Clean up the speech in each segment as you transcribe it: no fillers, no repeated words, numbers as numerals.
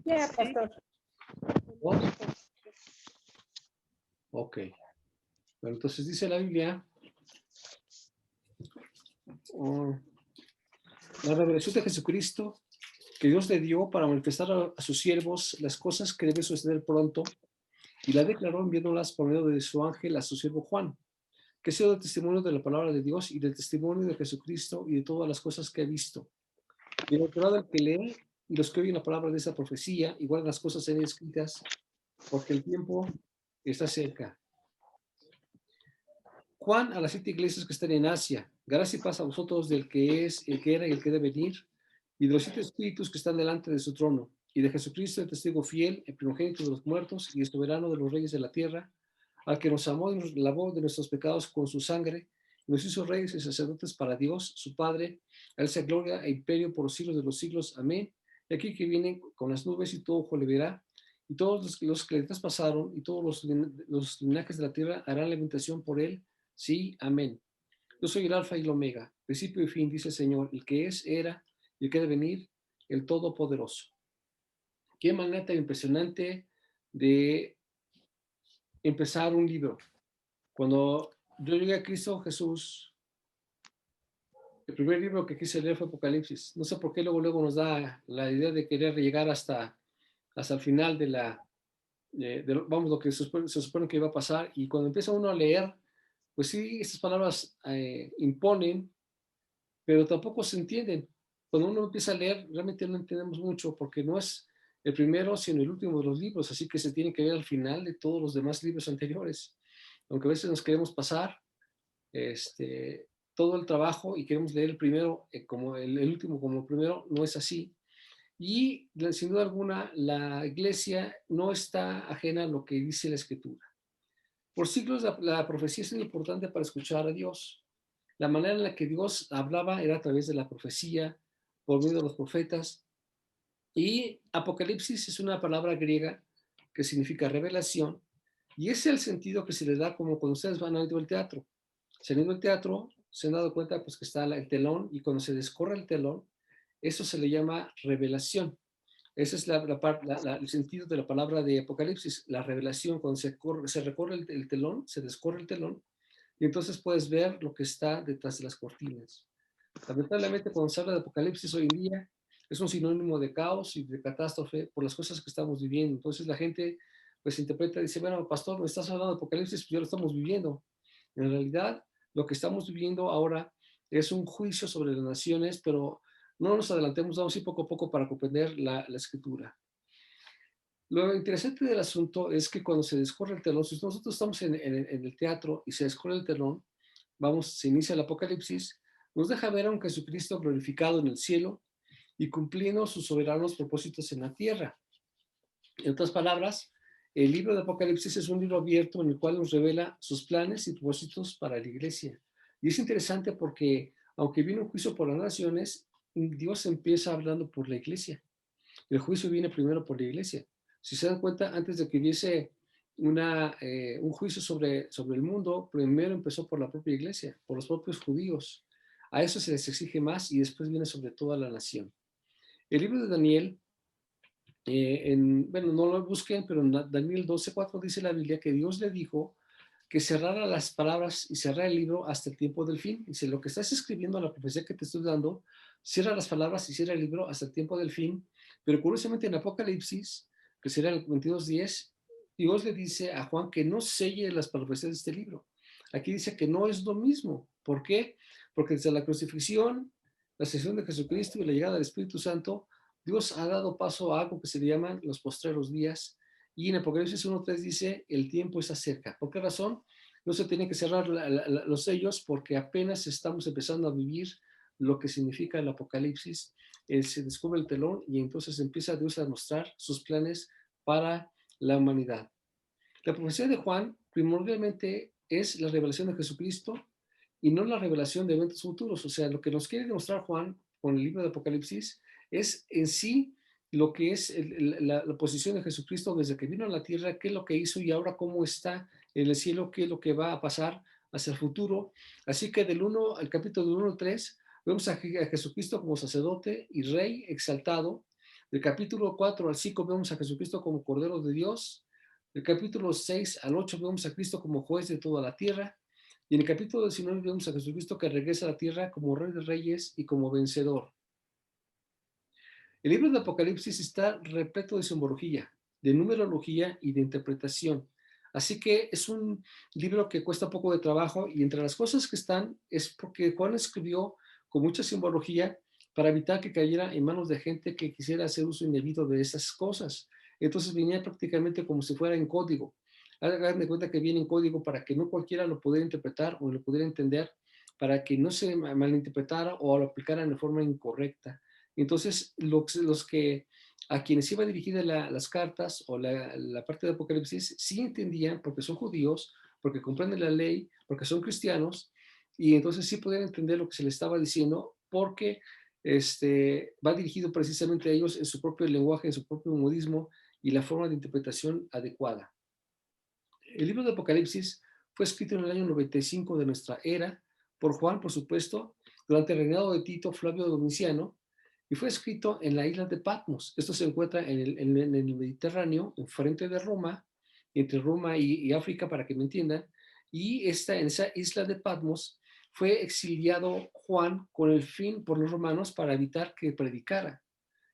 Ya, pastor. ¿Dos? Ok. Bueno, entonces dice la Biblia, la revelación de Jesucristo que Dios le dio para manifestar a sus siervos las cosas que deben suceder pronto, y la declaró enviándolas por medio de su ángel a su siervo Juan, que ha sido el testimonio de la palabra de Dios y del testimonio de Jesucristo y de todas las cosas que ha visto. Bienaventurado el que lee y los que oyen la palabra de esa profecía y guardan las cosas en escritas, porque el tiempo está cerca. Juan a las 7 iglesias que están en Asia, gracia y paz a vosotros del que es, el que era y el que debe venir, y de los 7 espíritus que están delante de su trono, y de Jesucristo, el testigo fiel, el primogénito de los muertos y el soberano de los reyes de la tierra, al que nos amó y nos lavó de nuestros pecados con su sangre, y nos hizo reyes y sacerdotes para Dios, su Padre. A él sea gloria e imperio por los siglos de los siglos. Amén. Y aquí que viene con las nubes y todo ojo le verá, y todos los que le traspasaron y todos los linajes de la tierra harán lamentación por él. Sí, amén. Yo soy el alfa y el omega, principio y fin, dice el Señor, el que es, era y el que ha de venir, el Todopoderoso. Qué manera tan impresionante de empezar un libro. Cuando yo llegué a Cristo Jesús, el primer libro que quise leer fue Apocalipsis. No sé por qué luego nos da la idea de querer llegar hasta el final vamos, lo que se supone que iba a pasar. Y cuando empieza uno a leer, pues sí, estas palabras imponen, pero tampoco se entienden. Cuando uno empieza a leer, realmente no entendemos mucho porque no es el primero, sino el último de los libros, así que se tiene que ver al final de todos los demás libros anteriores. Aunque a veces nos queremos pasar todo el trabajo y queremos leer el primero como el último como el primero, no es así. Y sin duda alguna, la iglesia no está ajena a lo que dice la escritura. Por siglos la profecía es muy importante para escuchar a Dios. La manera en la que Dios hablaba era a través de la profecía, por medio de los profetas. Y Apocalipsis es una palabra griega que significa revelación, y ese es el sentido que se le da como cuando ustedes van a ir al teatro. Si han ido al teatro, se han dado cuenta pues, que está el telón, y cuando se descorre el telón, eso se le llama revelación. Ese es el sentido de la palabra de Apocalipsis, la revelación. Cuando se recorre el telón, se descorre el telón, y entonces puedes ver lo que está detrás de las cortinas. Lamentablemente, cuando se habla de Apocalipsis hoy en día, es un sinónimo de caos y de catástrofe por las cosas que estamos viviendo. Entonces la gente pues interpreta y dice, bueno, pastor, me estás hablando de Apocalipsis, pues ya lo estamos viviendo. En realidad, lo que estamos viviendo ahora es un juicio sobre las naciones, pero no nos adelantemos, vamos a ir poco a poco para comprender la escritura. Lo interesante del asunto es que cuando se descorre el telón, si nosotros estamos en el teatro y se descorre el telón, se inicia el Apocalipsis, nos deja ver a un Jesucristo glorificado en el cielo y cumpliendo sus soberanos propósitos en la tierra. En otras palabras, el libro de Apocalipsis es un libro abierto en el cual nos revela sus planes y propósitos para la iglesia. Y es interesante porque, aunque viene un juicio por las naciones, Dios empieza hablando por la iglesia. El juicio viene primero por la iglesia. Si se dan cuenta, antes de que hubiese un juicio sobre el mundo, primero empezó por la propia iglesia, por los propios judíos. A eso se les exige más y después viene sobre toda la nación. El libro de Daniel, bueno, no lo busquen, pero en Daniel 12:4 dice la Biblia que Dios le dijo que cerrara las palabras y cerrara el libro hasta el tiempo del fin. Dice, lo que estás escribiendo, la profecía que te estoy dando, cierra las palabras y cierra el libro hasta el tiempo del fin. Pero curiosamente en Apocalipsis, que será el 22:10, Dios le dice a Juan que no selle las profecías de este libro. Aquí dice que no es lo mismo. ¿Por qué? Porque desde la crucifixión, la ascensión de Jesucristo y la llegada del Espíritu Santo, Dios ha dado paso a algo que se le llaman los postreros días. Y en Apocalipsis 1:3 dice, el tiempo está cerca. ¿Por qué razón? No se tienen que cerrar los sellos porque apenas estamos empezando a vivir lo que significa el Apocalipsis. Se descubre el telón y entonces empieza Dios a mostrar sus planes para la humanidad. La profecía de Juan primordialmente es la revelación de Jesucristo y no la revelación de eventos futuros. O sea, lo que nos quiere demostrar Juan con el libro de Apocalipsis es en sí lo que es la posición de Jesucristo desde que vino a la tierra, qué es lo que hizo y ahora cómo está en el cielo, qué es lo que va a pasar hacia el futuro. Así que del 1 al capítulo 1 al 3 vemos a Jesucristo como sacerdote y rey exaltado. Del capítulo 4 al 5 vemos a Jesucristo como Cordero de Dios. Del capítulo 6 al 8 vemos a Cristo como juez de toda la tierra. Y en el capítulo 19 vemos a Jesucristo que regresa a la tierra como Rey de Reyes y como vencedor. El libro de Apocalipsis está repleto de simbología, de numerología y de interpretación. Así que es un libro que cuesta poco de trabajo y entre las cosas que están es porque Juan escribió con mucha simbología para evitar que cayera en manos de gente que quisiera hacer uso indebido de esas cosas. Entonces venía prácticamente como si fuera en código. Hagan de cuenta que viene en código para que no cualquiera lo pudiera interpretar o lo pudiera entender, para que no se malinterpretara o lo aplicaran de forma incorrecta. Entonces, los que a quienes iba dirigida las cartas o la parte de Apocalipsis sí entendían porque son judíos, porque comprenden la ley, porque son cristianos, y entonces sí podían entender lo que se les estaba diciendo porque va dirigido precisamente a ellos en su propio lenguaje, en su propio modismo y la forma de interpretación adecuada. El libro de Apocalipsis fue escrito en el año 95 de nuestra era por Juan, por supuesto, durante el reinado de Tito Flavio Domiciano, y fue escrito en la isla de Patmos. Esto se encuentra en el Mediterráneo, enfrente de Roma, entre Roma y África, para que me entiendan, y en esa isla de Patmos fue exiliado Juan con el fin por los romanos para evitar que predicara.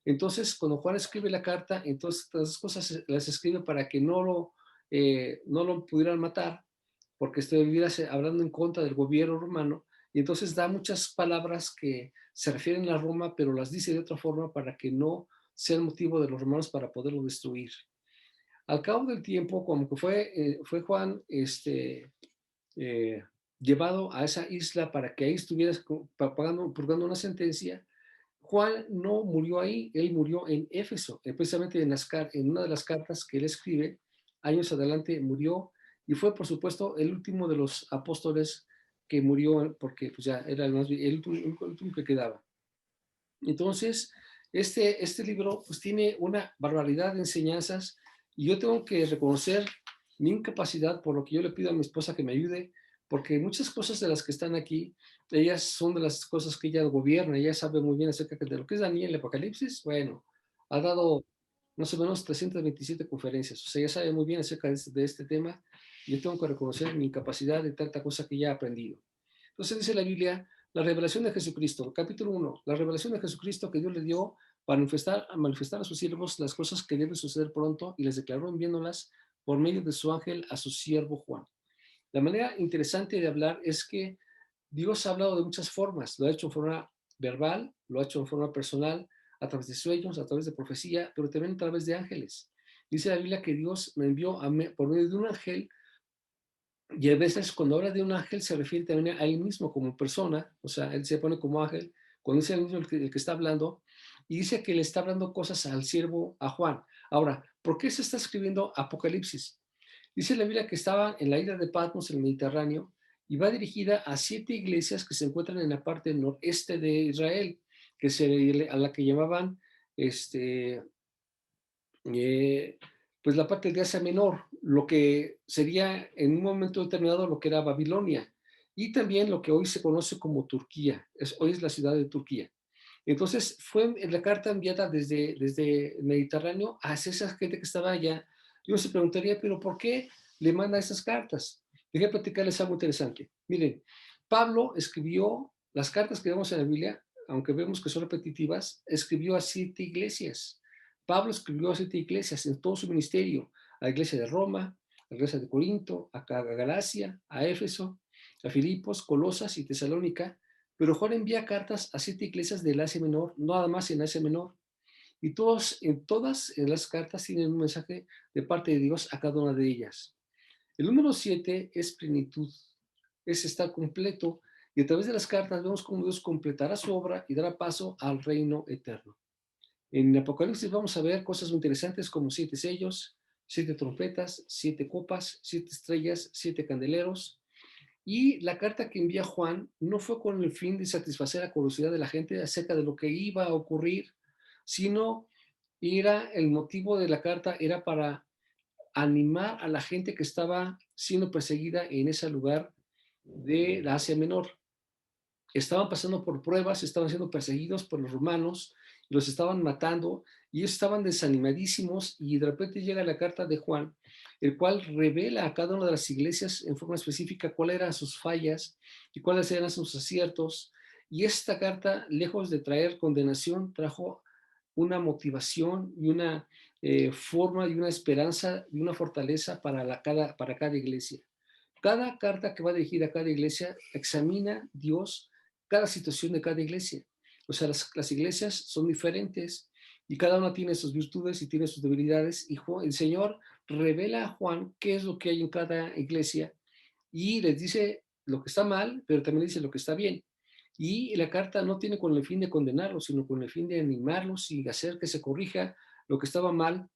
Entonces, cuando Juan escribe la carta, entonces todas esas cosas las escribe para que no lo pudieran matar, porque estuviera hablando en contra del gobierno romano, y entonces da muchas palabras que se refieren a Roma, pero las dice de otra forma para que no sea el motivo de los romanos para poderlo destruir. Al cabo del tiempo, como que fue Juan eh, llevado a esa isla para que ahí estuviera purgando una sentencia. Juan no murió ahí, él murió en Éfeso, precisamente en una de las cartas que él escribe, años adelante murió y fue por supuesto el último de los apóstoles que murió porque pues, ya era el último que quedaba. Entonces, este libro pues, tiene una barbaridad de enseñanzas y yo tengo que reconocer mi incapacidad, por lo que yo le pido a mi esposa que me ayude, porque muchas cosas de las que están aquí, ellas son de las cosas que ella gobierna, ella sabe muy bien acerca de lo que es Daniel, el Apocalipsis. Bueno, ha dado más o menos 327 conferencias, o sea, ella sabe muy bien acerca de este tema. Yo tengo que reconocer mi incapacidad de tanta cosa que ya he aprendido. Entonces dice la Biblia, la revelación de Jesucristo, capítulo 1, la revelación de Jesucristo que Dios le dio para manifestar a sus siervos las cosas que deben suceder pronto y les declaró enviándolas por medio de su ángel a su siervo Juan. La manera interesante de hablar es que Dios ha hablado de muchas formas, lo ha hecho en forma verbal, lo ha hecho en forma personal, a través de sueños, a través de profecía, pero también a través de ángeles. Dice la Biblia que Dios me envió por medio de un ángel. Y a veces cuando habla de un ángel se refiere también a él mismo como persona, o sea, él se pone como ángel, cuando es él mismo el que está hablando, y dice que le está hablando cosas al siervo, a Juan. Ahora, ¿por qué se está escribiendo Apocalipsis? Dice la Biblia que estaba en la isla de Patmos, en el Mediterráneo, y va dirigida a 7 iglesias que se encuentran en la parte noreste de Israel, a la que llamaban este, eh, pues la parte de Asia Menor, lo que sería en un momento determinado lo que era Babilonia, y también lo que hoy se conoce como Turquía, hoy es la ciudad de Turquía. Entonces fue la carta enviada desde el Mediterráneo hacia esa gente que estaba allá. Yo se preguntaría, pero ¿por qué le manda esas cartas? Déjenme platicarles algo interesante. Miren, Pablo escribió las cartas que vemos en la Biblia, aunque vemos que son repetitivas, escribió a 7 iglesias. Pablo escribió a 7 iglesias en todo su ministerio, a la iglesia de Roma, a la iglesia de Corinto, a Galacia, a Éfeso, a Filipos, Colosas y Tesalónica, pero Juan envía cartas a 7 iglesias del Asia Menor, nada más en Asia Menor, y todas en las cartas tienen un mensaje de parte de Dios a cada una de ellas. El número 7 es plenitud, es estar completo, y a través de las cartas vemos cómo Dios completará su obra y dará paso al reino eterno. En Apocalipsis vamos a ver cosas muy interesantes como 7 sellos, 7 trompetas, 7 copas, 7 estrellas, 7 candeleros. Y la carta que envía Juan no fue con el fin de satisfacer la curiosidad de la gente acerca de lo que iba a ocurrir, sino el motivo de la carta era para animar a la gente que estaba siendo perseguida en ese lugar de la Asia Menor. estaban pasando por pruebas, estaban siendo perseguidos por los romanos, los estaban matando y ellos estaban desanimadísimos y de repente llega la carta de Juan, el cual revela a cada una de las iglesias en forma específica cuáles eran sus fallas y cuáles eran sus aciertos. Y esta carta, lejos de traer condenación, trajo una motivación y una forma y una esperanza y una fortaleza para cada iglesia. Cada carta que va dirigida a cada iglesia examina Dios cada situación de cada iglesia. O sea, las iglesias son diferentes y cada una tiene sus virtudes y tiene sus debilidades. Y el Señor revela a Juan qué es lo que hay en cada iglesia y les dice lo que está mal, pero también dice lo que está bien. Y la carta no tiene con el fin de condenarlos, sino con el fin de animarlos y hacer que se corrija lo que estaba mal.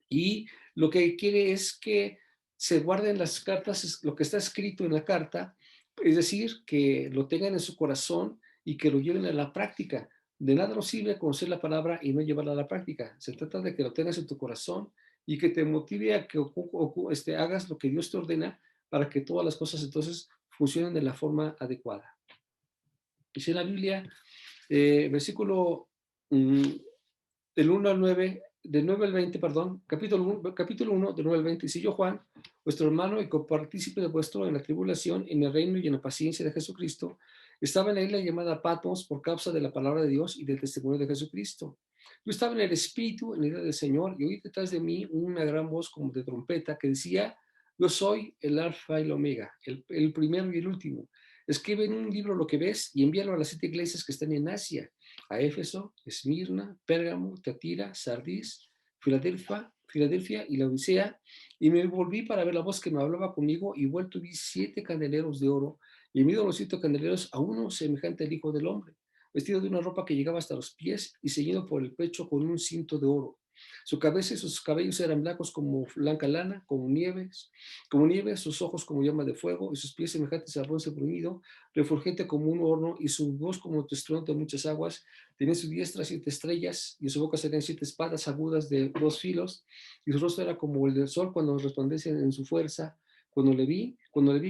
Y lo que quiere es que se guarden las cartas, lo que está escrito en la carta, es decir, que lo tengan en su corazón y que lo lleven a la práctica. De nada nos sirve conocer la palabra y no llevarla a la práctica. Se trata de que lo tengas en tu corazón y que te motive a que hagas lo que Dios te ordena para que todas las cosas entonces funcionen de la forma adecuada. Dice en la Biblia, versículo del 1 al 9, del 9 al 20, perdón, capítulo 1, del 9 al 20, dice yo, Juan, vuestro hermano y copartícipe de vuestro en la tribulación, en el reino y en la paciencia de Jesucristo, estaba en la isla llamada Patmos por causa de la palabra de Dios y del testimonio de Jesucristo. Yo estaba en el Espíritu, en la isla del Señor, y oí detrás de mí una gran voz como de trompeta que decía, yo soy el Alfa y el Omega, el primero y el último. Escribe en un libro lo que ves y envíalo a las 7 iglesias que están en Asia, a Éfeso, Esmirna, Pérgamo, Teatira, Sardis, Filadelfia y la Odisea, y me volví para ver la voz que me hablaba conmigo, y vuelto vi 7 candeleros de oro, y en medio de los 7 candeleros a uno semejante al Hijo del Hombre, vestido de una ropa que llegaba hasta los pies y ceñido por el pecho con un cinto de oro. Su cabeza y sus cabellos eran blancos como blanca lana, como nieve, sus ojos como llama de fuego, y sus pies semejantes al bronce bruñido, refulgente como un horno, y su voz como estruendo de muchas aguas. Tenía en su diestra 7 estrellas, y en su boca salían 7 espadas agudas de 2 filos, y su rostro era como el del sol cuando resplandece en su fuerza. Cuando le vi,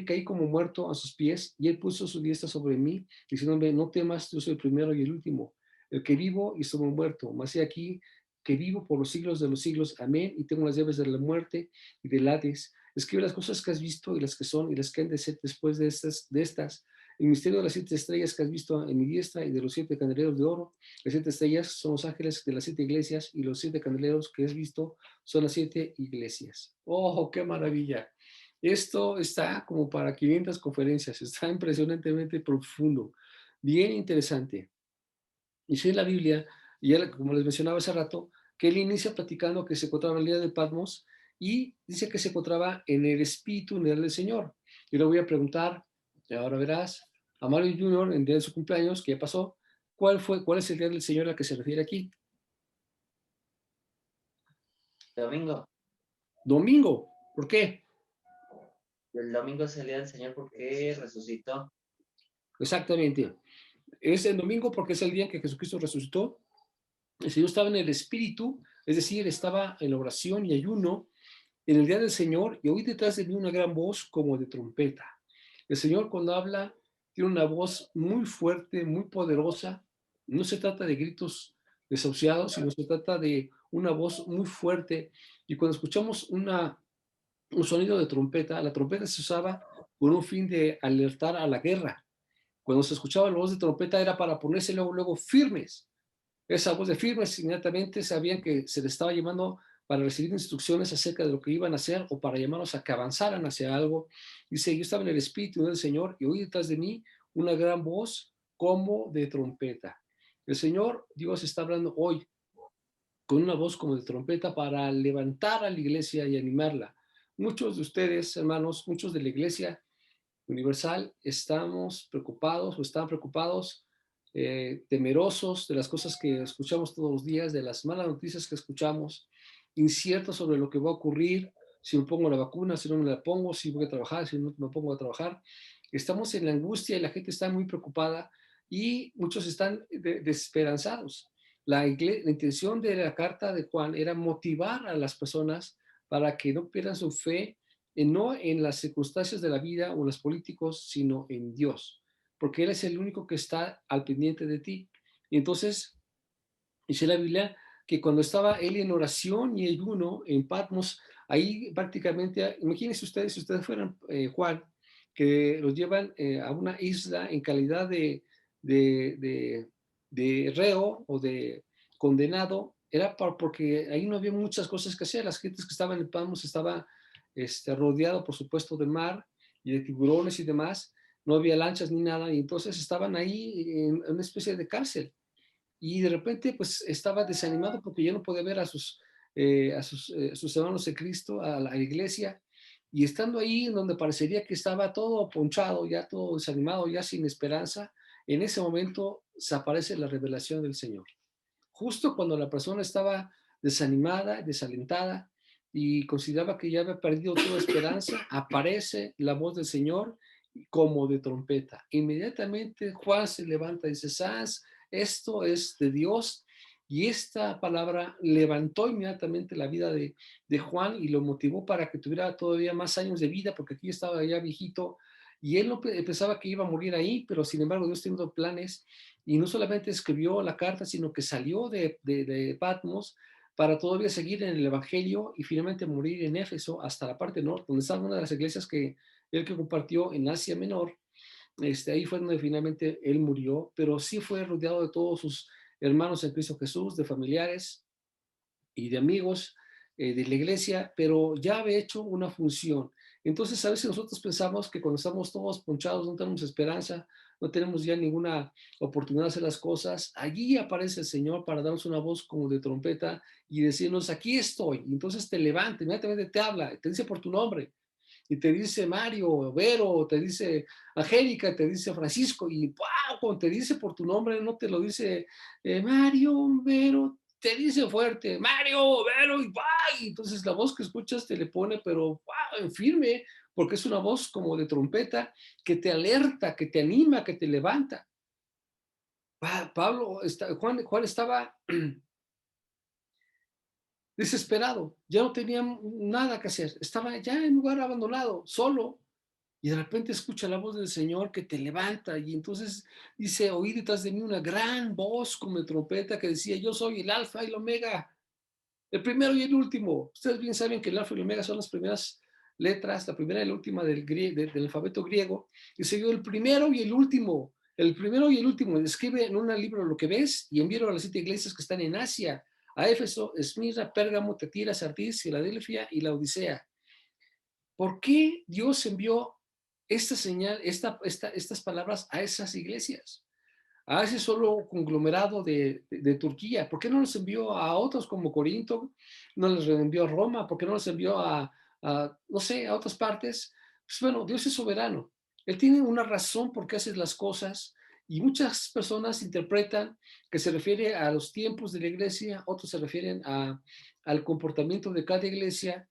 caí como muerto a sus pies, y él puso su diestra sobre mí, diciéndome, no temas, yo soy el primero y el último, el que vivo y estuve muerto, mas he aquí que vivo por los siglos de los siglos, amén, y tengo las llaves de la muerte y del Hades. Escribe las cosas que has visto y las que son y las que han de ser después de estas. El misterio de las 7 estrellas que has visto en mi diestra y de los 7 candeleros de oro. Las 7 estrellas son los ángeles de las 7 iglesias y los 7 candeleros que has visto son las 7 iglesias. ¡Oh, qué maravilla! Esto está como para 500 conferencias, está impresionantemente profundo, bien interesante. Dice en la Biblia, y él, como les mencionaba hace rato, que él inicia platicando que se encontraba en la isla de Patmos y dice que se encontraba en el Espíritu, en el del Señor. Yo le voy a preguntar, y ahora verás, a Mario Junior, en el día de su cumpleaños, que ya pasó, ¿cuál es el día del Señor al que se refiere aquí? Domingo. Domingo. ¿Por qué? El domingo es el día del Señor porque resucitó. Exactamente. Es el domingo porque es el día en que Jesucristo resucitó. El Señor estaba en el Espíritu, es decir, estaba en oración y ayuno en el día del Señor, y oí detrás de mí una gran voz como de trompeta. El Señor, cuando habla, tiene una voz muy fuerte, muy poderosa. No se trata de gritos desahuciados, sino se trata de una voz muy fuerte. Y cuando escuchamos un sonido de trompeta, la trompeta se usaba con un fin de alertar a la guerra. Cuando se escuchaba la voz de trompeta era para ponerse luego firmes. Esa voz de firmes inmediatamente sabían que se les estaba llamando para recibir instrucciones acerca de lo que iban a hacer o para llamarlos a que avanzaran hacia algo. Dice, yo estaba en el Espíritu del Señor y oí detrás de mí una gran voz como de trompeta. El Señor, Dios, está hablando hoy con una voz como de trompeta para levantar a la iglesia y animarla. Muchos de ustedes, hermanos, muchos de la iglesia universal, estamos preocupados o están preocupados, temerosos de las cosas que escuchamos todos los días, de las malas noticias que escuchamos, inciertos sobre lo que va a ocurrir, si me pongo la vacuna, si no me la pongo, si voy a trabajar, si no me pongo a trabajar. Estamos en la angustia y la gente está muy preocupada y muchos están desesperanzados. La intención de la carta de Juan era motivar a las personas para que no pierdan su fe no en las circunstancias de la vida o en los políticos, sino en Dios. porque Él es el único que está al pendiente de ti. Y entonces, dice la Biblia que cuando estaba él en oración y ayuno en Patmos, ahí prácticamente, imagínense ustedes, si ustedes fueran Juan, que los llevan a una isla en calidad de, de, de reo o de condenado, era porque ahí no había muchas cosas que hacer. Las gentes que estaban en Patmos estaba rodeado, por supuesto, de mar y de tiburones y demás. No había lanchas ni nada, y entonces estaban ahí en una especie de cárcel y de repente pues estaba desanimado porque ya no podía ver sus hermanos de Cristo, a la iglesia, y estando ahí en donde parecería que estaba todo ponchado, ya todo desanimado, ya sin esperanza, en ese momento se aparece la revelación del Señor. Justo cuando la persona estaba desanimada, desalentada y consideraba que ya había perdido toda esperanza, aparece la voz del Señor como de trompeta. Inmediatamente Juan se levanta y dice, ¿sabes? Esto es de Dios. Y esta palabra levantó inmediatamente la vida de Juan y lo motivó para que tuviera todavía más años de vida, porque aquí estaba ya viejito y él no pensaba que iba a morir ahí, pero sin embargo Dios tenía planes y no solamente escribió la carta, sino que salió de Patmos para todavía seguir en el Evangelio y finalmente morir en Éfeso hasta la parte norte, donde estaba una de las iglesias que él que compartió en Asia Menor. Ahí fue donde finalmente él murió, pero sí fue rodeado de todos sus hermanos en Cristo Jesús, de familiares y de amigos de la iglesia, pero ya había hecho una función. Entonces, a veces nosotros pensamos que cuando estamos todos ponchados, no tenemos esperanza, no tenemos ya ninguna oportunidad de hacer las cosas. Allí aparece el Señor para darnos una voz como de trompeta y decirnos, aquí estoy. Y entonces te levanta, inmediatamente te habla, te dice por tu nombre y te dice Mario, Vero, te dice Angélica, te dice Francisco, y wow, cuando te dice por tu nombre, no te lo dice Mario, Vero, te dice fuerte, Mario, Vero, y wow, y entonces la voz que escuchas te le pone, pero wow, en firme, porque es una voz como de trompeta que te alerta, que te anima, que te levanta. Juan estaba desesperado, ya no tenía nada que hacer, estaba ya en un lugar abandonado, solo, y de repente escucha la voz del Señor que te levanta y entonces dice, oí detrás de mí una gran voz como de trompeta que decía, yo soy el alfa y el omega, el primero y el último. Ustedes bien saben que el alfa y el omega son las primeras letras, la primera y la última del alfabeto griego, y seguido el primero y el último. El primero y el último, escribe en un libro lo que ves y envíalo a las 7 iglesias que están en Asia, a Éfeso, Esmirna, Pérgamo, Tetira, Sardis, Filadelfia y la Odisea. ¿Por qué Dios envió esta señal, estas palabras a esas iglesias? A ese solo conglomerado de Turquía. ¿Por qué no los envió a otros como Corinto? ¿No los envió a Roma? ¿Por qué no los envió no sé, a otras partes? Pues bueno, Dios es soberano. Él tiene una razón por qué hace las cosas y muchas personas interpretan que se refiere a los tiempos de la iglesia, otros se refieren al comportamiento de cada iglesia.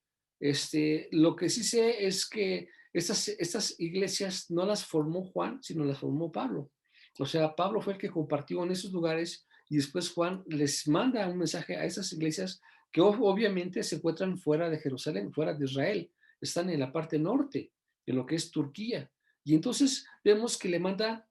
Lo que sí sé es que estas iglesias no las formó Juan, sino las formó Pablo. O sea, Pablo fue el que compartió en esos lugares y después Juan les manda un mensaje a esas iglesias que obviamente se encuentran fuera de Jerusalén, fuera de Israel, están en la parte norte, en lo que es Turquía. Y entonces vemos que le manda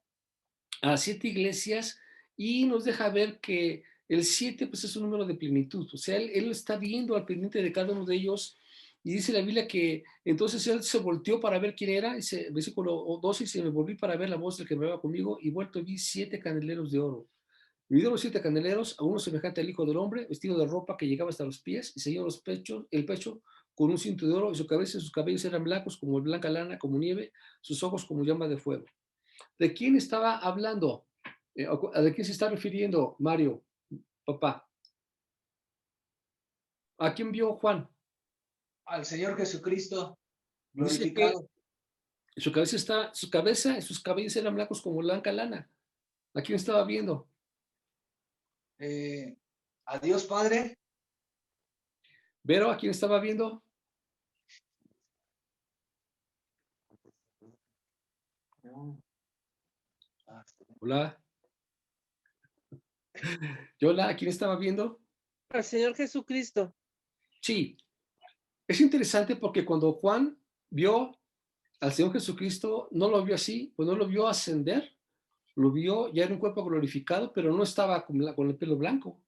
a 7 iglesias y nos deja ver que el 7 pues es un número de plenitud, o sea, él está viendo al pendiente de cada uno de ellos y dice la Biblia que entonces él se volteó para ver quién era, dice, versículo 12, y se me volví para ver la voz del que me hablaba conmigo y vuelto vi 7 candeleros de oro. Y vi los 7 candeleros, a uno semejante al Hijo del Hombre, vestido de ropa que llegaba hasta los pies y seguía el pecho con un cinto de oro y su cabeza y sus cabellos eran blancos como blanca lana, como nieve, sus ojos como llama de fuego. ¿De quién estaba hablando? ¿De quién se está refiriendo Mario, papá? ¿A quién vio Juan? Al Señor Jesucristo Dice que glorificado. su cabeza y sus cabellos eran blancos como blanca lana. ¿A quién estaba viendo? A Dios Padre. ¿Vero a quién estaba viendo? Hola. Yola, ¿a quién estaba viendo? Al Señor Jesucristo. Sí. Es interesante porque cuando Juan vio al Señor Jesucristo, no lo vio así, pues no lo vio ascender, lo vio ya en un cuerpo glorificado, pero no estaba con el pelo blanco.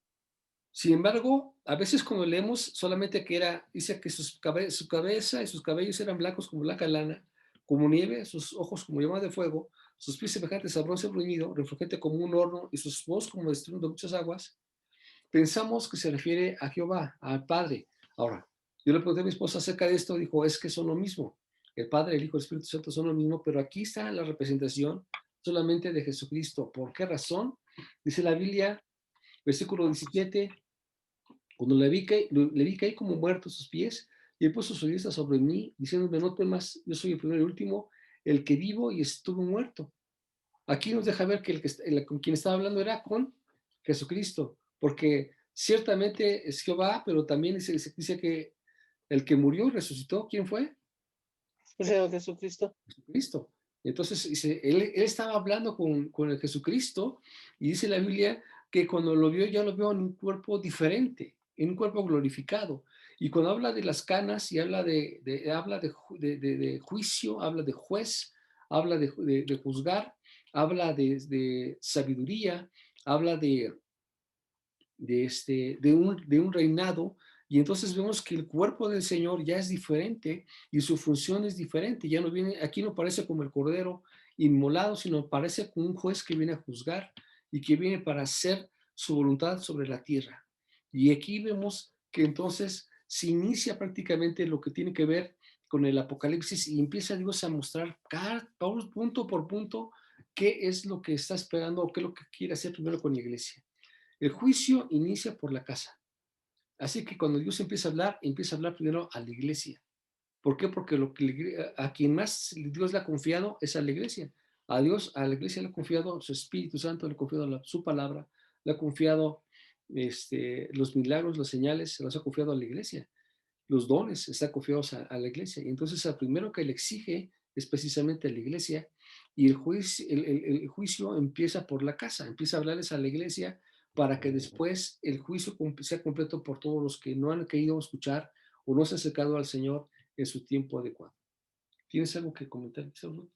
Sin embargo, a veces cuando leemos solamente que dice que su cabeza y sus cabellos eran blancos como blanca lana, como nieve, sus ojos como llamas de fuego, sus pies semejantes a bronce bruñido, refulgente como un horno, y sus voz como estruendo de muchas aguas, pensamos que se refiere a Jehová, al Padre. Ahora, yo le pregunté a mi esposa acerca de esto, dijo, es que son lo mismo. El Padre, el Hijo, el Espíritu Santo son lo mismo, pero aquí está la representación solamente de Jesucristo. ¿Por qué razón? Dice la Biblia, versículo 17, cuando le vi caer como muerto a sus pies, y él puso su vista sobre mí, diciéndome, no temas, yo soy el primero y el último, el que vivo y estuvo muerto. Aquí nos deja ver que con quien estaba hablando era con Jesucristo, porque ciertamente es Jehová, pero también dice que el que murió y resucitó, ¿quién fue? El Señor Jesucristo. Jesucristo. Entonces dice, él estaba hablando con el Jesucristo, y dice la Biblia que cuando lo vio, ya lo vio en un cuerpo diferente, en un cuerpo glorificado. Y cuando habla de las canas y habla de juicio, habla de juez, habla de juzgar, habla de sabiduría, habla de un reinado, y entonces vemos que el cuerpo del Señor ya es diferente y su función es diferente. Ya no viene, aquí no parece como el cordero inmolado, sino parece como un juez que viene a juzgar y que viene para hacer su voluntad sobre la tierra. Y aquí vemos que entonces se inicia prácticamente lo que tiene que ver con el Apocalipsis, y empieza Dios a mostrar punto por punto qué es lo que está esperando o qué es lo que quiere hacer primero con la iglesia. El juicio inicia por la casa. Así que cuando Dios empieza a hablar primero a la iglesia. ¿Por qué? Porque a quien más Dios le ha confiado es a la iglesia. A Dios, a la iglesia le ha confiado su Espíritu Santo, le ha confiado su palabra, le ha confiado los milagros, las señales, se los ha confiado a la iglesia. Los dones están confiados a la iglesia. Y entonces el primero que le exige es precisamente a la iglesia, y el juicio empieza por la casa, empieza a hablarles a la iglesia para que después el juicio sea completo por todos los que no han querido escuchar o no se han acercado al Señor en su tiempo adecuado. ¿Tienes algo que comentar, Saúl?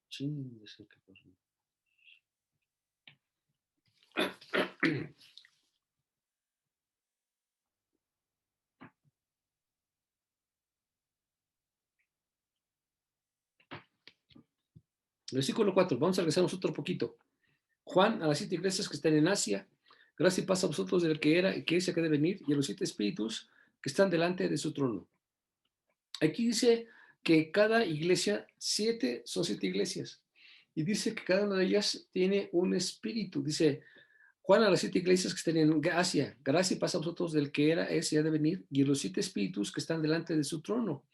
Sí, es el que pasó. Versículo 4, vamos a regresarnos otro poquito. Juan, a las 7 iglesias que están en Asia, gracia y paz a vosotros del que era y que es y que ha de venir, y a los 7 espíritus que están delante de su trono. Aquí dice que cada iglesia, son 7 iglesias, y dice que cada una de ellas tiene un espíritu. Dice Juan, a las 7 iglesias que están en Asia, gracia y paz a vosotros del que era, es y ha de venir, y a los 7 espíritus que están delante de su trono.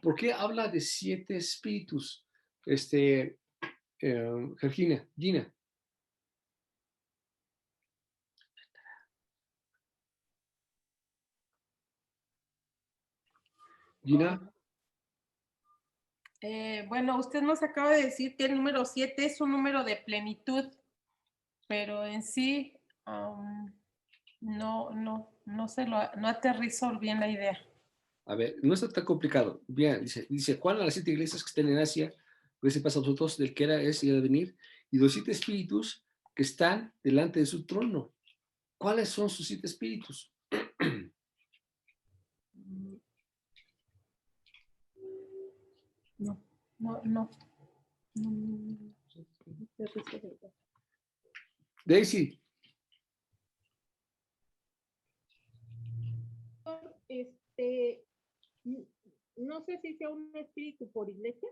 ¿Por qué habla de 7 espíritus? Gina. Gina. Bueno, usted nos acaba de decir que el número 7 es un número de plenitud, pero en sí no aterrizo bien la idea. A ver, no está tan complicado. Bien, dice Juan, a las 7 iglesias que están en Asia, gracia y paz a vosotros del que era, es y ha de venir, y los 7 espíritus que están delante de su trono. ¿Cuáles son sus 7 espíritus? No. Daisy. No sé si sea un espíritu por iglesia.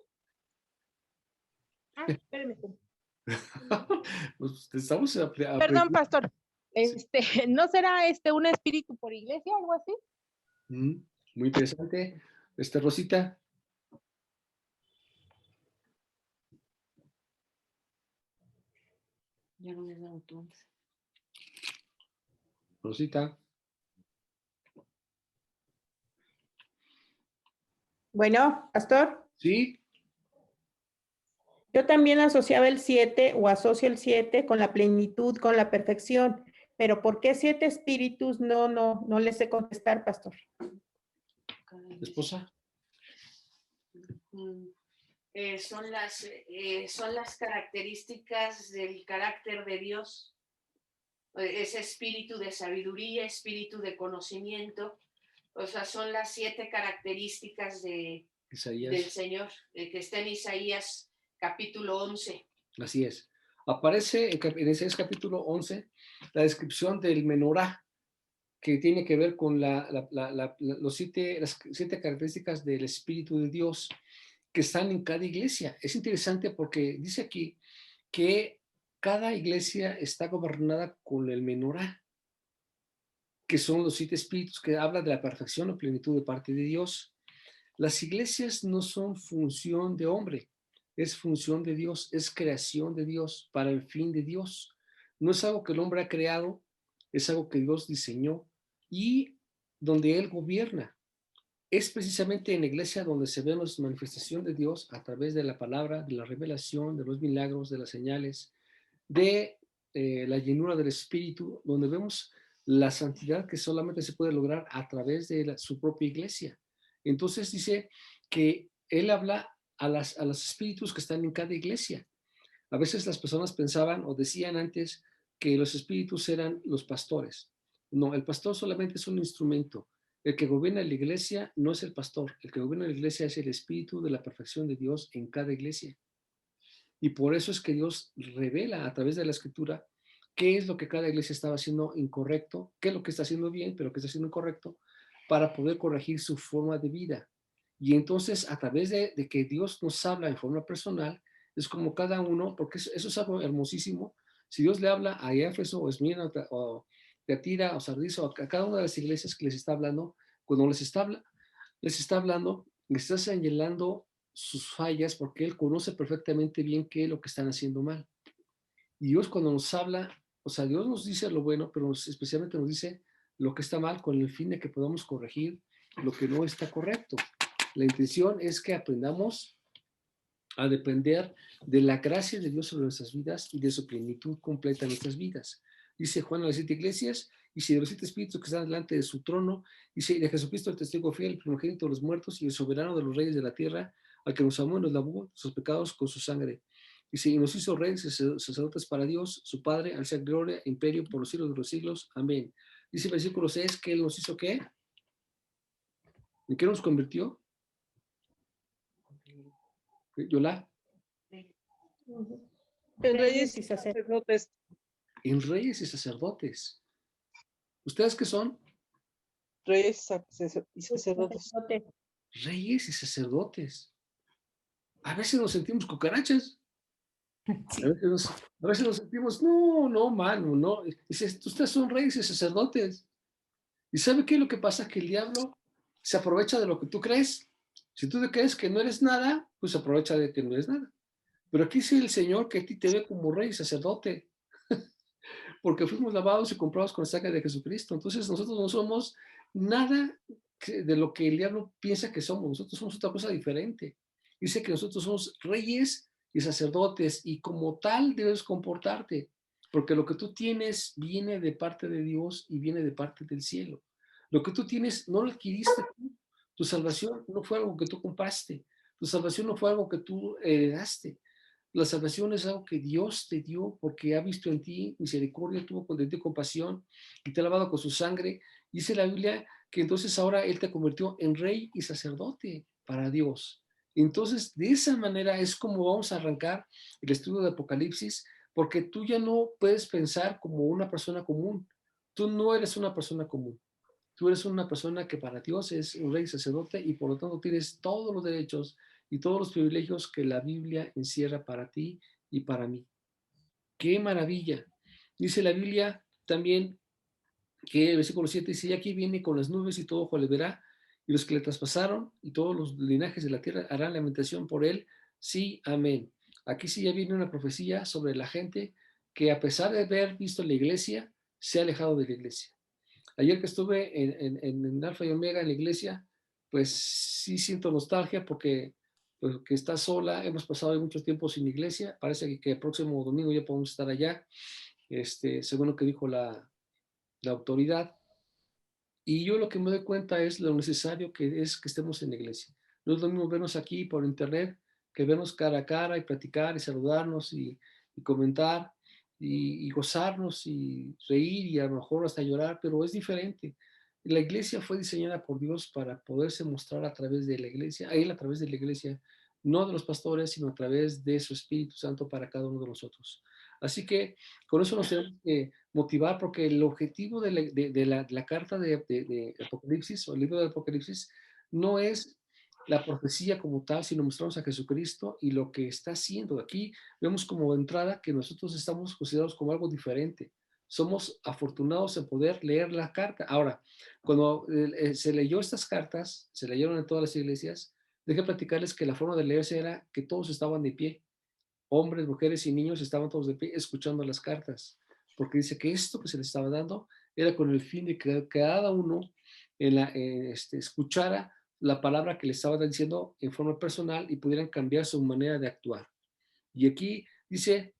Espérame. Pues estamos Perdón, pastor. ¿No será un espíritu por iglesia, algo así? Muy interesante. Rosita. Ya no me he dado tú antes. Rosita. Bueno, pastor. Sí. Yo también asociaba el 7 o asocio el 7 con la plenitud, con la perfección. Pero ¿por qué 7 espíritus? No les sé contestar, pastor. ¿Esposa? son las características del carácter de Dios. Ese espíritu de sabiduría, espíritu de conocimiento. O sea, son las 7 características del Isaías. Señor, que está en Isaías capítulo 11. Así es. Aparece en Isaías capítulo 11 la descripción del menorá, que tiene que ver con las 7 características del Espíritu de Dios que están en cada iglesia. Es interesante porque dice aquí que cada iglesia está gobernada con el menorá, que son los 7 espíritus, que habla de la perfección o plenitud de parte de Dios. Las iglesias no son función de hombre, es función de Dios, es creación de Dios para el fin de Dios. No es algo que el hombre ha creado, es algo que Dios diseñó y donde Él gobierna. Es precisamente en la iglesia donde se ve la manifestación de Dios a través de la palabra, de la revelación, de los milagros, de las señales, de la llenura del Espíritu, donde vemos la santidad que solamente se puede lograr a través de su propia iglesia. Entonces dice que Él habla a los espíritus que están en cada iglesia. A veces las personas pensaban o decían antes que los espíritus eran los pastores. No, el pastor solamente es un instrumento. El que gobierna la iglesia no es el pastor. El que gobierna la iglesia es el espíritu de la perfección de Dios en cada iglesia. Y por eso es que Dios revela a través de la escritura qué es lo que cada iglesia estaba haciendo incorrecto, qué es lo que está haciendo bien, pero qué está haciendo incorrecto, para poder corregir su forma de vida. Y entonces, a través de que Dios nos habla en forma personal, es como cada uno, porque eso es algo hermosísimo. Si Dios le habla a Éfeso o Esmirna o Teatira o Sardis o a cada una de las iglesias que les está hablando, cuando les está hablando, les está señalando sus fallas porque Él conoce perfectamente bien qué es lo que están haciendo mal. Y Dios cuando nos habla, o sea, Dios nos dice lo bueno, pero especialmente nos dice lo que está mal con el fin de que podamos corregir lo que no está correcto. La intención es que aprendamos a depender de la gracia de Dios sobre nuestras vidas y de su plenitud completa en nuestras vidas. Dice Juan a las 7 iglesias, dice de los 7 espíritus que están delante de su trono, dice de Jesucristo el testigo fiel, el primogénito de los muertos y el soberano de los reyes de la tierra, al que nos amó y nos lavó sus pecados con su sangre. Dice, y nos hizo reyes y sacerdotes para Dios, su Padre, al ser gloria, imperio por los siglos de los siglos. Amén. Dice el versículo 6 que Él nos hizo ¿qué? ¿En qué nos convirtió? Yola. En reyes y sacerdotes. En reyes y sacerdotes. ¿Ustedes qué son? Reyes y sacerdotes. Reyes y sacerdotes. A veces nos sentimos cucarachas. A veces nos sentimos, no, mano, no. Dices, ustedes son reyes y sacerdotes. ¿Y sabe qué es lo que pasa? Que el diablo se aprovecha de lo que tú crees. Si tú crees que no eres nada, pues se aprovecha de que no eres nada. Pero aquí dice el Señor que a ti te ve como rey y sacerdote, porque fuimos lavados y comprados con la sangre de Jesucristo. Entonces nosotros no somos nada de lo que el diablo piensa que somos. Nosotros somos otra cosa diferente. Dice que nosotros somos reyes y sacerdotes y como tal debes comportarte, porque lo que tú tienes viene de parte de Dios y viene de parte del cielo. Lo que tú tienes no lo adquiriste tú. Tu salvación no fue algo que tú compraste. Tu salvación no fue algo que tú heredaste. La salvación es algo que Dios te dio porque ha visto en ti misericordia, tuvo con ti compasión y te ha lavado con su sangre. Dice la Biblia que entonces ahora Él te convirtió en rey y sacerdote para Dios. Entonces, de esa manera es como vamos a arrancar el estudio de Apocalipsis, porque tú ya no puedes pensar como una persona común. Tú no eres una persona común. Tú eres una persona que para Dios es un rey y sacerdote y por lo tanto tienes todos los derechos y todos los privilegios que la Biblia encierra para ti y para mí. ¡Qué maravilla! Dice la Biblia también que el versículo 7 dice, y aquí viene con las nubes y todo ojo le verá, y los que le traspasaron y todos los linajes de la tierra harán lamentación por él. Sí, amén. Aquí sí ya viene una profecía sobre la gente que a pesar de haber visto la iglesia, se ha alejado de la iglesia. Ayer que estuve en Alfa y Omega en la iglesia, pues sí siento nostalgia porque pues, que está sola, hemos pasado mucho tiempo sin iglesia, parece que el próximo domingo ya podemos estar allá, según lo que dijo la autoridad. Y yo lo que me doy cuenta es lo necesario que es que estemos en la iglesia. No es lo mismo vernos aquí por internet que vernos cara a cara y platicar y saludarnos y comentar y gozarnos y reír y a lo mejor hasta llorar, pero es diferente. La iglesia fue diseñada por Dios para poderse mostrar a través de la iglesia, a Él a través de la iglesia, no de los pastores, sino a través de su Espíritu Santo para cada uno de nosotros. Así que con eso nos tenemos que motivar, porque el objetivo de la carta de Apocalipsis o el libro de Apocalipsis no es la profecía como tal, sino mostrarnos a Jesucristo y lo que está haciendo. Aquí vemos como entrada que nosotros estamos considerados como algo diferente. Somos afortunados en poder leer la carta. Ahora, cuando se leyó estas cartas, se leyeron en todas las iglesias, deje platicarles que la forma de leerse era que todos estaban de pie. Hombres, mujeres y niños estaban todos de pie escuchando las cartas, porque dice que esto que se les estaba dando era con el fin de que cada uno escuchara la palabra que le estaba diciendo en forma personal y pudieran cambiar su manera de actuar. Y aquí dice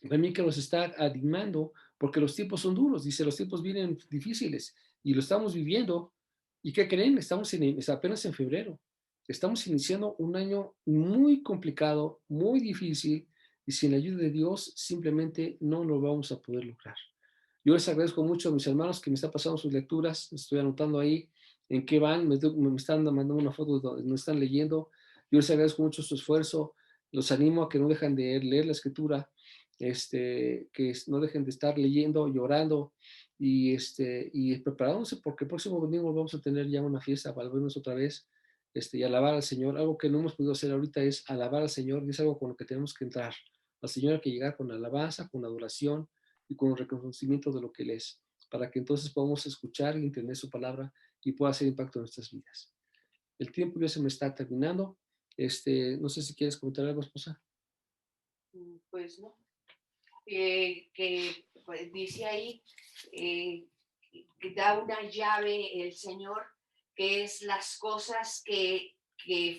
también que nos está animando porque los tiempos son duros, dice, los tiempos vienen difíciles y lo estamos viviendo. ¿Y qué creen? Estamos apenas en febrero. Estamos iniciando un año muy complicado, muy difícil, y sin la ayuda de Dios simplemente no lo vamos a poder lograr. Yo les agradezco mucho a mis hermanos que me están pasando sus lecturas, estoy anotando ahí en qué van, me están mandando una foto donde me están leyendo. Yo les agradezco mucho su esfuerzo, los animo a que no dejen de leer la escritura, que no dejen de estar leyendo, llorando y preparándose, porque el próximo domingo vamos a tener ya una fiesta para vernos otra vez y alabar al Señor. Algo que no hemos podido hacer ahorita es alabar al Señor, y es algo con lo que tenemos que entrar. Al Señor hay que llegar con alabanza, con adoración y con reconocimiento de lo que Él es, para que entonces podamos escuchar y entender su palabra y pueda hacer impacto en nuestras vidas. El tiempo ya se me está terminando. No sé si quieres comentar algo, esposa. Pues no. Pues, dice ahí que da una llave el Señor, que es las cosas que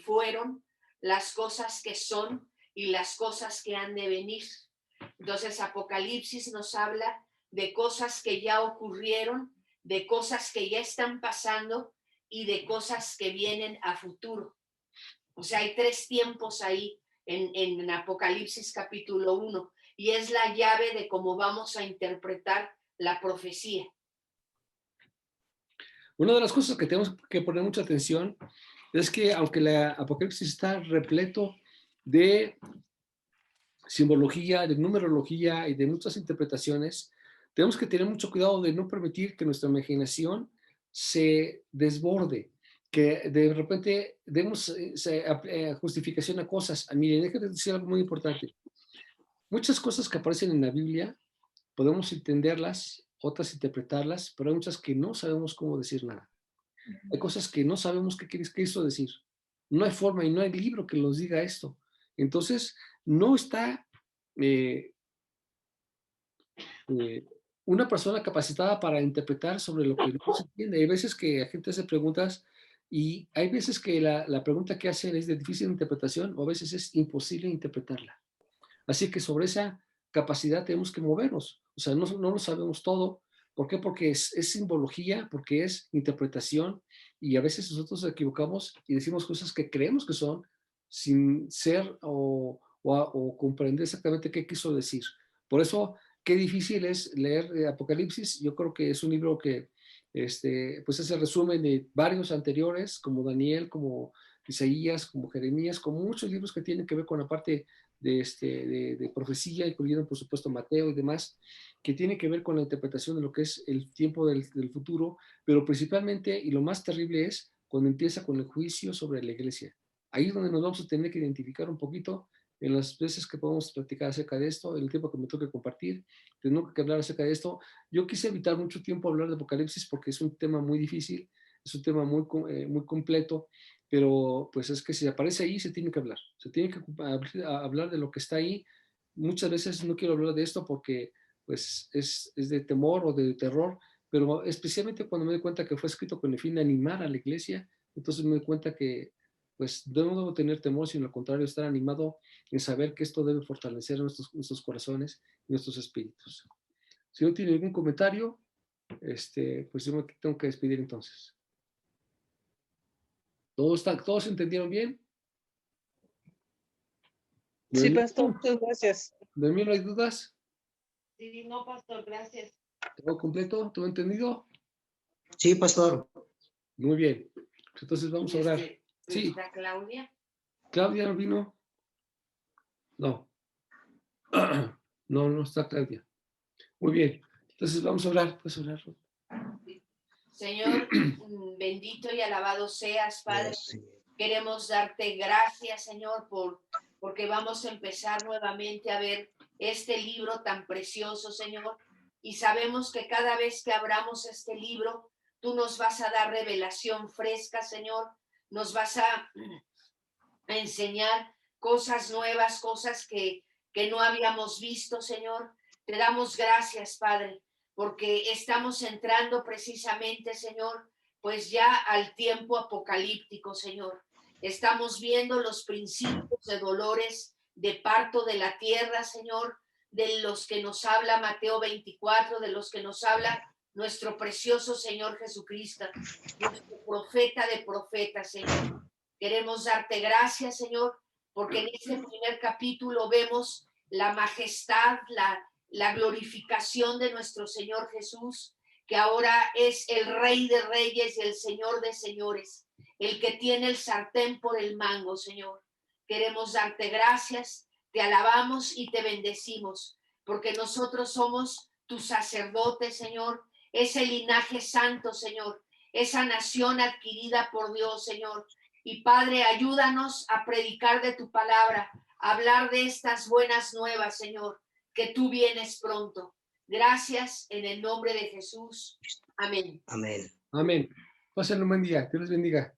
fueron, las cosas que son y las cosas que han de venir. Entonces Apocalipsis nos habla de cosas que ya ocurrieron, de cosas que ya están pasando y de cosas que vienen a futuro. O sea, hay 3 tiempos ahí en Apocalipsis capítulo 1, y es la llave de cómo vamos a interpretar la profecía. Una de las cosas que tenemos que poner mucha atención es que aunque la Apocalipsis está repleto de simbología, de numerología y de muchas interpretaciones, tenemos que tener mucho cuidado de no permitir que nuestra imaginación se desborde, que de repente demos justificación a cosas. Miren, déjenme decir algo muy importante. Muchas cosas que aparecen en la Biblia podemos entenderlas, otras interpretarlas, pero hay muchas que no sabemos cómo decir nada. Hay cosas que no sabemos qué quiso decir. No hay forma y no hay libro que nos diga esto. Entonces, no está una persona capacitada para interpretar sobre lo que no se entiende. Hay veces que la gente hace preguntas y hay veces que la pregunta que hacen es de difícil interpretación o a veces es imposible interpretarla. Así que sobre esa capacidad tenemos que movernos. O sea, no lo sabemos todo. ¿Por qué? Porque es simbología, porque es interpretación y a veces nosotros nos equivocamos y decimos cosas que creemos que son sin ser o comprender exactamente qué quiso decir. Por eso, qué difícil es leer Apocalipsis. Yo creo que es un libro que pues es el resumen de varios anteriores, como Daniel, como Isaías, como Jeremías, como muchos libros que tienen que ver con la parte de profecía, incluyendo por supuesto Mateo y demás, que tiene que ver con la interpretación de lo que es el tiempo del futuro, pero principalmente, y lo más terrible es cuando empieza con el juicio sobre la iglesia. Ahí es donde nos vamos a tener que identificar un poquito en las veces que podamos platicar acerca de esto, en el tiempo que me toque compartir, tengo que hablar acerca de esto. Yo quise evitar mucho tiempo hablar de Apocalipsis porque es un tema muy difícil, es un tema muy completo, pero pues es que si aparece ahí se tiene que hablar, se tiene que hablar de lo que está ahí. Muchas veces no quiero hablar de esto porque pues es de temor o de terror, pero especialmente cuando me doy cuenta que fue escrito con el fin de animar a la iglesia, entonces me doy cuenta que pues no debo tener temor, sino al contrario, estar animado en saber que esto debe fortalecer nuestros corazones y nuestros espíritus. Si no tiene ningún comentario, pues yo me tengo que despedir entonces. ¿Todos entendieron bien? Sí, ¿De pastor, muchas gracias. mí no hay dudas? Sí, no, pastor, gracias. ¿Todo completo? ¿Todo entendido? Sí, pastor. Muy bien. Entonces vamos a orar. Sí. ¿Está Claudia? ¿Claudia no vino? No. No, no está Claudia. Muy bien. Entonces vamos a orar. Puedes orar, Ruth. Señor, bendito y alabado seas, Padre. Sí. Queremos darte gracias, Señor, porque vamos a empezar nuevamente a ver este libro tan precioso, Señor. Y sabemos que cada vez que abramos este libro, tú nos vas a dar revelación fresca, Señor. Nos vas a enseñar cosas nuevas, cosas que no habíamos visto, Señor. Te damos gracias, Padre, porque estamos entrando precisamente, Señor, pues ya al tiempo apocalíptico, Señor. Estamos viendo los principios de dolores de parto de la tierra, Señor, de los que nos habla Mateo 24, de los que nos habla nuestro precioso Señor Jesucristo, nuestro profeta de profetas, Señor. Queremos darte gracias, Señor, porque en este primer capítulo vemos la majestad, la glorificación de nuestro Señor Jesús, que ahora es el Rey de Reyes y el Señor de Señores, el que tiene el sartén por el mango, Señor. Queremos darte gracias, te alabamos y te bendecimos, porque nosotros somos tus sacerdotes, Señor, ese linaje santo, Señor, esa nación adquirida por Dios, Señor. Y Padre, ayúdanos a predicar de tu palabra, a hablar de estas buenas nuevas, Señor, que tú vienes pronto. Gracias en el nombre de Jesús. Amén. Amén. Amén. Pasen un buen día. Dios les bendiga.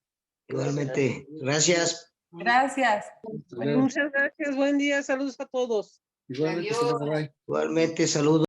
Igualmente. Gracias. Gracias. Hasta luego. Muchas gracias, buen día, saludos a todos. Igualmente, Adiós. bye. Igualmente, saludos.